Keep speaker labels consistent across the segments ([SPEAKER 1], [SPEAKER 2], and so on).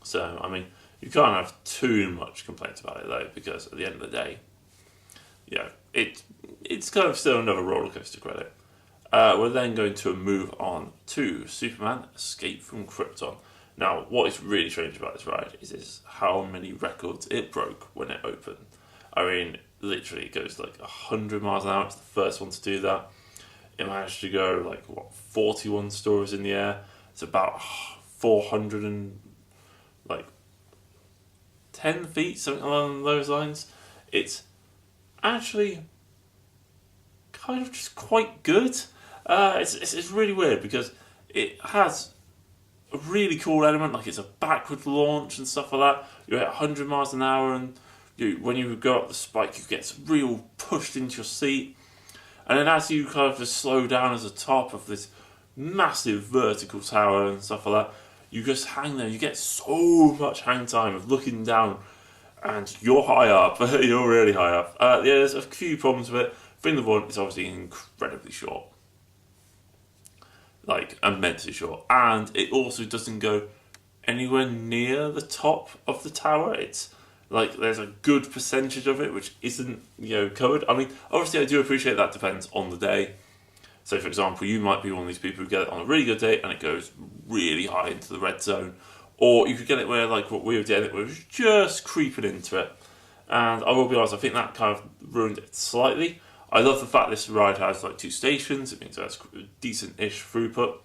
[SPEAKER 1] So, I mean, you can't have too much complaints about it though, because at the end of the day, it's kind of still another roller coaster credit. We're then going to move on to Superman Escape from Krypton. Now, what is really strange about this ride is how many records it broke when it opened. I mean, literally, it goes like 100 miles an hour. It's the first one to do that. It managed to go 41 stories in the air. It's about 410 feet, something along those lines. It's actually kind of just quite good. It's really weird because it has a really cool element, like it's a backward launch and stuff like that. You're at 100 miles an hour, and when you go up the spike, you get real pushed into your seat. And then as you kind of just slow down at the top of this massive vertical tower and stuff like that, you just hang there. You get so much hang time of looking down, and you're high up. You're really high up. There's a few problems with it. Thing number one, it's obviously incredibly short. Immensely short. And it also doesn't go anywhere near the top of the tower. It's there's a good percentage of it which isn't covered. I mean, obviously I do appreciate that depends on the day. So for example, you might be one of these people who get it on a really good day and it goes really high into the red zone, or you could get it where what we were getting, it was just creeping into it. And I will be honest, I think that kind of ruined it slightly. I love the fact this ride has 2 stations. It means it has decent-ish throughput.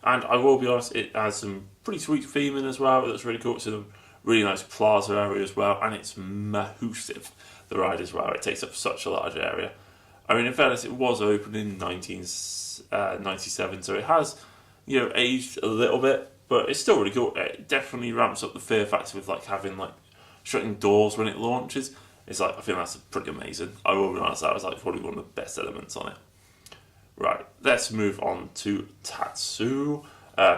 [SPEAKER 1] And I will be honest, it has some pretty sweet theming as well. That's really cool. It's in a really nice plaza area as well. And it's massive, the ride as well. It takes up such a large area. I mean, in fairness, it was opened in 1997, so it has, aged a little bit. But it's still really cool. It definitely ramps up the fear factor with having shutting doors when it launches. It's I think that's pretty amazing. I will be honest, that was probably one of the best elements on it. Right, let's move on to Tatsu.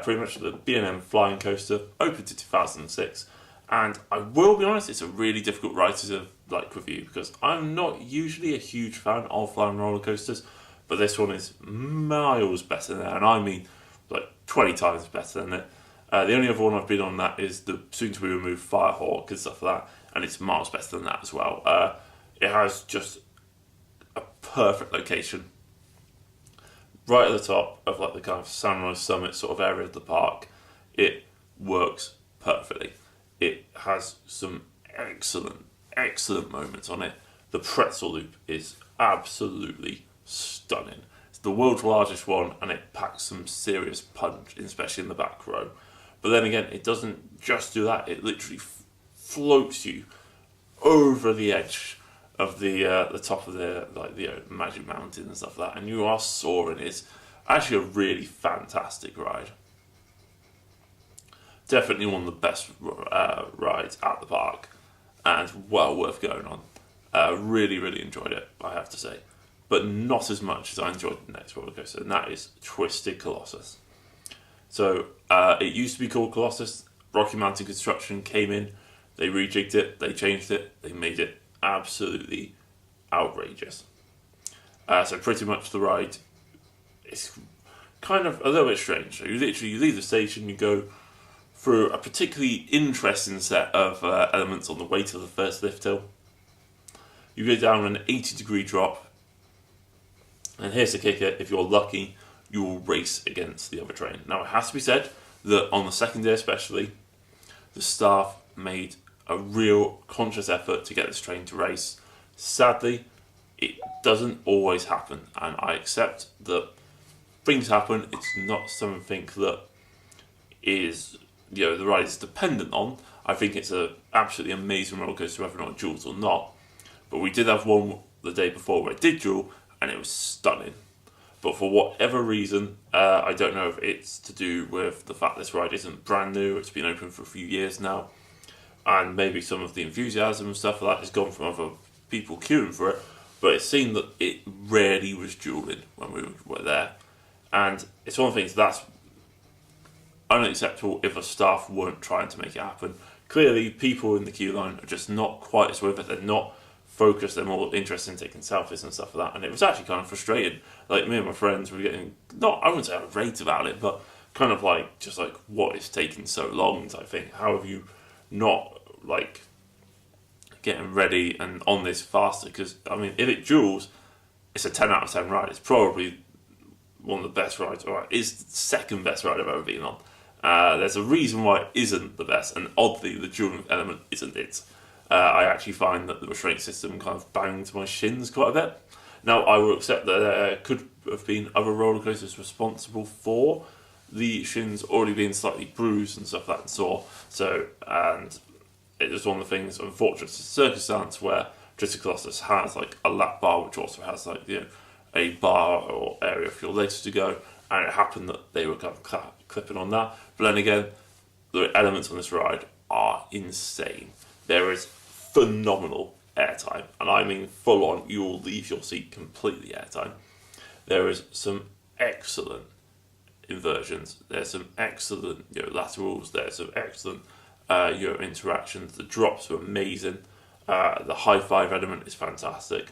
[SPEAKER 1] Pretty much the B&M flying coaster, opened in 2006. And I will be honest, it's a really difficult ride to review because I'm not usually a huge fan of flying roller coasters, but this one is miles better than that, and I mean 20 times better than it. The only other one I've been on that is the soon-to-be removed Firehawk and stuff like that, and it's miles better than that as well. It has just a perfect location. Right at the top of the kind of Sunrise Summit sort of area of the park. It works perfectly. It has some excellent moments on it. The pretzel loop is absolutely stunning. It's the world's largest one, and it packs some serious punch, especially in the back row. But then again, it doesn't just do that. It literally floats you over the edge of the top of the Magic Mountain and stuff like that, and you are soaring. It's actually a really fantastic ride. Definitely one of the best rides at the park, and well worth going on. Really enjoyed it, I have to say, but not as much as I enjoyed the next roller coaster, and that is Twisted Colossus. So it used to be called Colossus. Rocky Mountain Construction came in, they rejigged it, they changed it, they made it absolutely outrageous. So pretty much the ride is kind of a little bit strange. So you leave the station, you go through a particularly interesting set of elements on the way to the first lift hill. You go down an 80-degree drop, and here's the kicker: if you're lucky, you will race against the other train. Now, it has to be said that on the second day especially, the staff made a real conscious effort to get this train to race. Sadly, it doesn't always happen, and I accept that things happen. It's not something that is, the ride is dependent on. I think it's an absolutely amazing roller coaster, whether or not it duels or not. But we did have one the day before where it did duel, and it was stunning. But for whatever reason, I don't know if it's to do with the fact this ride isn't brand new. It's been open for a few years now, and maybe some of the enthusiasm and stuff like that has gone from other people queuing for it. But it seemed that it rarely was dueling when we were there, and it's one of the things that's unacceptable if the staff weren't trying to make it happen. Clearly, people in the queue line are just not quite as with it. They're not focused. They're more interested in taking selfies and stuff like that. And it was actually kind of frustrating. Me and my friends were getting, I wouldn't say irate about it, but kind of like, just like, what is taking so long type thing. How have you not, like, getting ready and on this faster? Because, I mean, if it duels, it's a 10 out of 10 ride. It's probably one of the best rides, or it's the second best ride I've ever been on. There's a reason why it isn't the best, and oddly, the dueling element isn't it. I actually find that the restraint system kind of bangs my shins quite a bit. Now, I will accept that there could have been other roller coasters responsible for the shins already being slightly bruised and stuff like that and sore. So, and it was one of the things, unfortunate circumstance where Colossus has like a lap bar, which also has like, you know, a bar or area for your legs to go, and it happened that they were kind of clipping on that. But then again, the elements on this ride are insane. There is phenomenal airtime, and I mean full on, you will leave your seat completely airtime. There is some excellent inversions, there's some excellent, you know, laterals, there's some excellent interactions. The drops are amazing. The high five element is fantastic.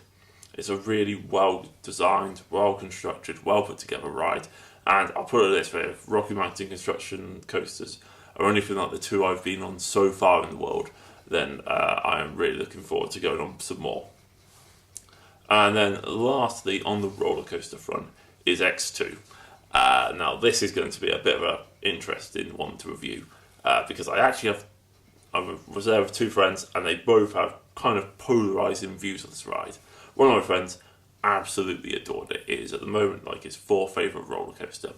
[SPEAKER 1] It's a really well designed, well constructed, well put together ride. And I'll put it this way: if Rocky Mountain Construction coasters are anything like the two I've been on so far in the world, then I am really looking forward to going on some more. And then lastly, on the roller coaster front, is X2. Now this is going to be a bit of an interesting one to review, because I was there with two friends, and they both have kind of polarising views of this ride. One of my friends absolutely adored it. It is at the moment like his fourth favourite roller coaster.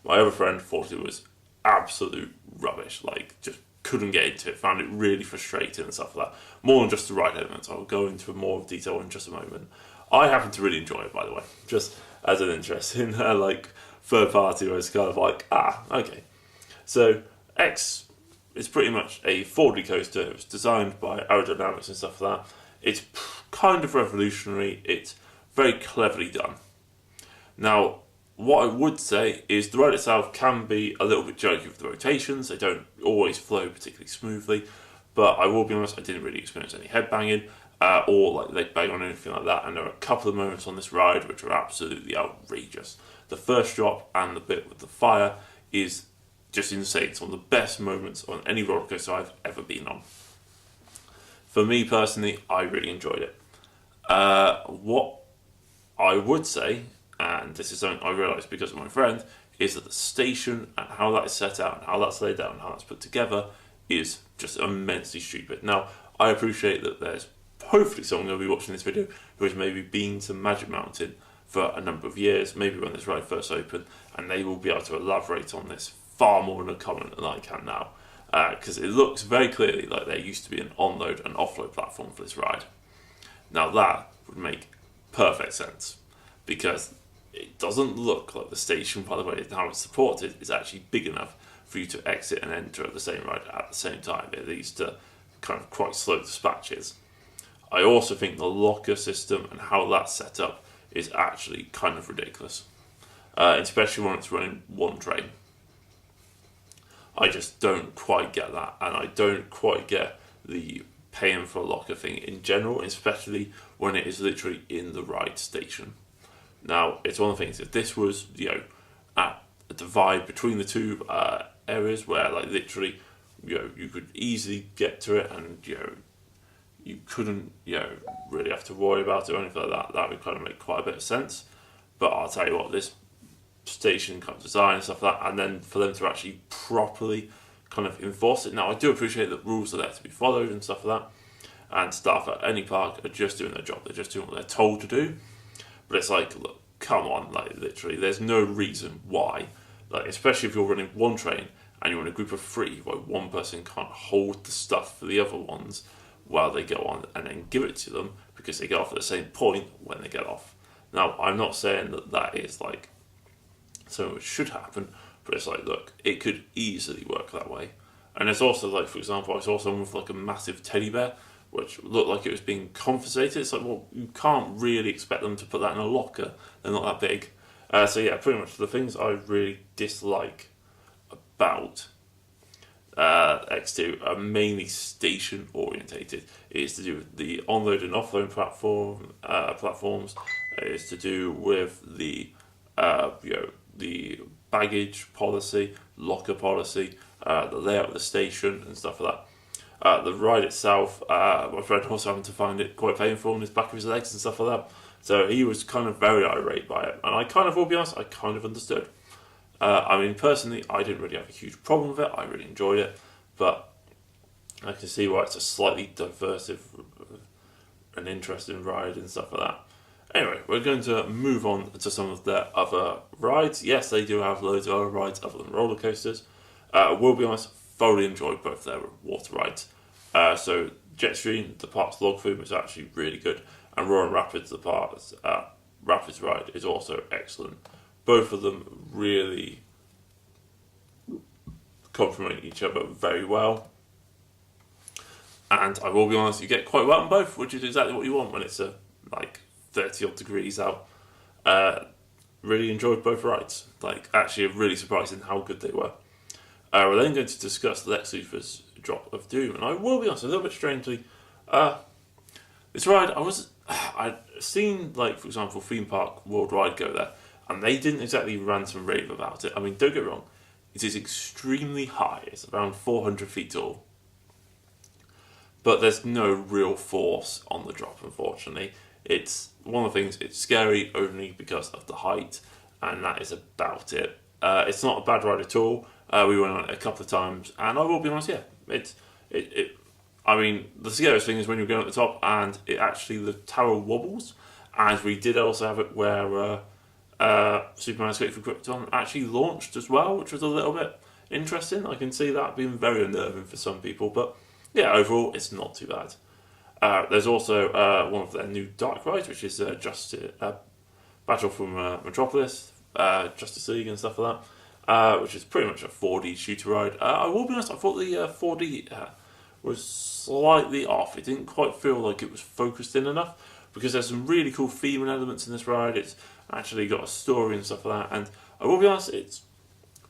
[SPEAKER 1] My other friend thought it was absolute rubbish, like just couldn't get into it, found it really frustrating and stuff like that. More than just the ride elements. I'll go into more detail in just a moment. I happen to really enjoy it, by the way, just as an interest in like third party, where it's kind of like, okay. So X is pretty much a 4D coaster. It was designed by aerodynamics and stuff like that. It's kind of revolutionary. It's very cleverly done. Now, what I would say is the ride itself can be a little bit jerky with the rotations. They don't always flow particularly smoothly, but I will be honest, I didn't really experience any headbanging or like leg bang on anything like that. And there are a couple of moments on this ride which are absolutely outrageous. The first drop and the bit with the fire is just insane. It's one of the best moments on any roller coaster I've ever been on. For me personally, I really enjoyed it. What I would say, and this is something I realised because of my friend, is that the station and how that is set out and how that's laid out and how that's put together is just immensely stupid. Now, I appreciate that there's hopefully someone going to be watching this video who has maybe been to Magic Mountain for a number of years, maybe when this ride first opened, and they will be able to elaborate on this far more in a comment than I can now. Because it looks very clearly like there used to be an onload and offload platform for this ride. Now that would make perfect sense, because it doesn't look like the station, by the way, how it's supported, is actually big enough for you to exit and enter at the same ride at the same time. It leads to kind of quite slow dispatches. I also think the locker system and how that's set up is actually kind of ridiculous, especially when it's running one train. I just don't quite get that, and I don't quite get the paying for a locker thing in general, especially when it is literally in the ride station. Now, it's one of the things, if this was, you know, at a divide between the two areas where, like, literally, you know, you could easily get to it, and, you know, you couldn't, you know, really have to worry about it or anything like that, that would kind of make quite a bit of sense. But I'll tell you what, this station kind of design and stuff like that, and then for them to actually properly kind of enforce it. Now, I do appreciate that rules are there to be followed and stuff like that, and staff at any park are just doing their job. They're just doing what they're told to do. But it's like, look, come on, like, literally, there's no reason why, like, especially if you're running one train and you're in a group of three, why one person can't hold the stuff for the other ones while they go on and then give it to them, because they get off at the same point when they get off. Now, I'm not saying that that is, like, something which should happen, but it's like, look, it could easily work that way. And it's also like, for example, I saw someone with like a massive teddy bear, which looked like it was being confiscated. It's like, well, you can't really expect them to put that in a locker. They're not that big. So yeah, pretty much the things I really dislike about X2 are mainly station orientated. It is to do with the onload and offload platforms. It is to do with the the baggage policy, locker policy, the layout of the station and stuff like that. The ride itself, my friend also happened to find it quite painful in his back of his legs and stuff like that. So he was kind of very irate by it. And I kind of, will be honest, I kind of understood. I mean, personally, I didn't really have a huge problem with it. I really enjoyed it. But I can see why it's a slightly diversive and interesting ride and stuff like that. Anyway, we're going to move on to some of their other rides. Yes, they do have loads of other rides other than roller coasters. We'll be honest, thoroughly enjoyed both their water rides. So Jetstream, the park's log flume, is actually really good, and Roaring Rapids, the park's Rapids ride, is also excellent. Both of them really complement each other very well. And I will be honest, you get quite wet on both, which is exactly what you want when it's like 30 odd degrees out. Really enjoyed both rides. Like, actually really surprising how good they were. We're then going to discuss Lex Luthor's Drop of Doom, and I will be honest, a little bit strangely, this ride, I'd seen, like, for example, Theme Park Worldwide go there, and they didn't exactly rant and rave about it. I mean, don't get me wrong, it is extremely high. It's around 400 feet tall. But there's no real force on the drop, unfortunately. It's one of the things, it's scary only because of the height, and that is about it. It's not a bad ride at all. We went on it a couple of times, and I will be honest, yeah, I mean, the scariest thing is when you're going at the top, and the tower wobbles, and we did also have it where Superman Escape from Krypton actually launched as well, which was a little bit interesting. I can see that being very unnerving for some people, but yeah, overall, it's not too bad. There's also one of their new dark rides, which is Battle from Metropolis, Justice League and stuff like that, which is pretty much a 4D shooter ride. I will be honest, I thought the 4D was slightly off. It didn't quite feel like it was focused in enough, because there's some really cool theming elements in this ride. It's actually got a story and stuff like that, and I will be honest, it's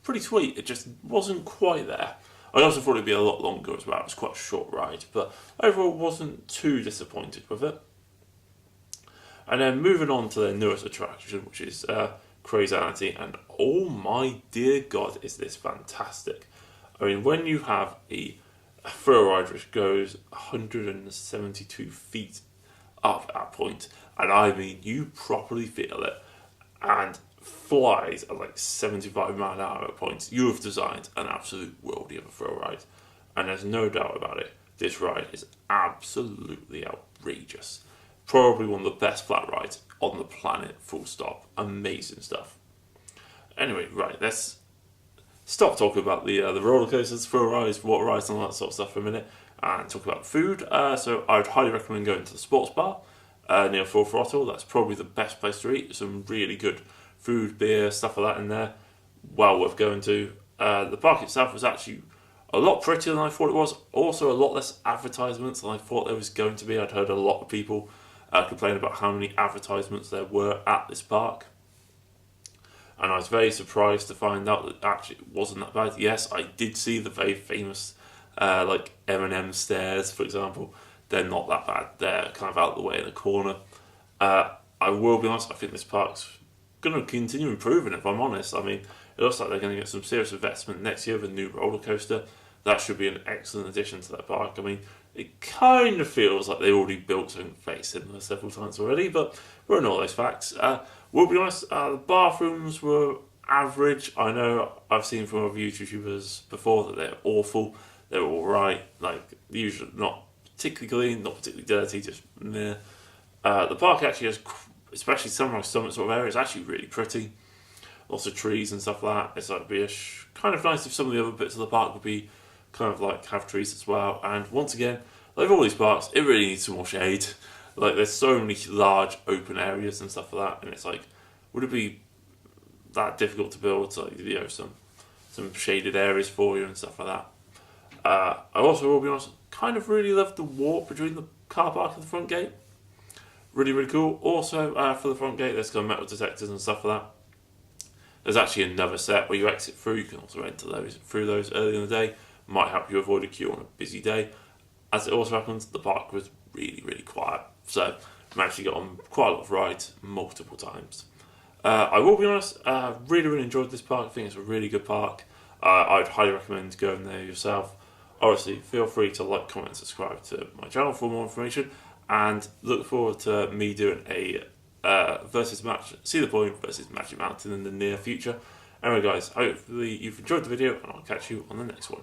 [SPEAKER 1] pretty sweet. It just wasn't quite there. I also thought it'd be a lot longer as well. It was quite a short ride, but overall wasn't too disappointed with it. And then moving on to their newest attraction, which is Crazality, and oh my dear God, is this fantastic. I mean, when you have a thrill ride which goes 172 feet up at that point, and I mean, you properly feel it, and flies at like 75 mile an hour at points, you have designed an absolute worldie of a thrill ride. And there's no doubt about it, this ride is absolutely outrageous. Probably one of the best flat rides on the planet, full stop. Amazing stuff. Anyway, right, let's stop talking about the roller coasters, thrill rides, water rides, and all that sort of stuff for a minute, and talk about food. So I'd highly recommend going to the sports bar near Full Throttle. That's probably the best place to eat. Some really good food, beer, stuff like that in there. Well worth going to. The park itself was actually a lot prettier than I thought it was. Also a lot less advertisements than I thought there was going to be. I'd heard a lot of people complain about how many advertisements there were at this park. And I was very surprised to find out that actually it wasn't that bad. Yes, I did see the very famous like M&M stairs, for example. They're not that bad. They're kind of out of the way in the corner. I will be honest, I think this park's going to continue improving, if I'm honest. I mean, it looks like they're going to get some serious investment next year with a new roller coaster. That should be an excellent addition to that park. I mean, it kind of feels like they already built something very similar several times already, but we're in all those facts. We'll be honest, the bathrooms were average. I know I've seen from other YouTubers before that they're awful. They're alright, like, usually not particularly clean, not particularly dirty, just meh. The park actually has, especially Sunrise Summit sort of area, is actually really pretty. Lots of trees and stuff like that. It's like kind of nice if some of the other bits of the park would be kind of like have trees as well. And once again, like all these parks, it really needs some more shade. Like, there's so many large open areas and stuff like that, and it's like, would it be that difficult to build, like, you know, some shaded areas for you and stuff like that? I also will be honest, kind of really love the walk between the car park and the front gate. Really, really cool. Also, for the front gate, there's got metal detectors and stuff like that. There's actually another set where you exit through. You can also enter through those early in the day. Might help you avoid a queue on a busy day. As it also happens, the park was really, really quiet. So I actually got on quite a lot of rides multiple times. I will be honest, really enjoyed this park. I think it's a really good park. I'd highly recommend going there yourself. Obviously, feel free to like, comment, and subscribe to my channel for more information, and look forward to me doing a versus match, See the Point versus Magic Mountain in the near future. Anyway guys, hopefully you've enjoyed the video, and I'll catch you on the next one.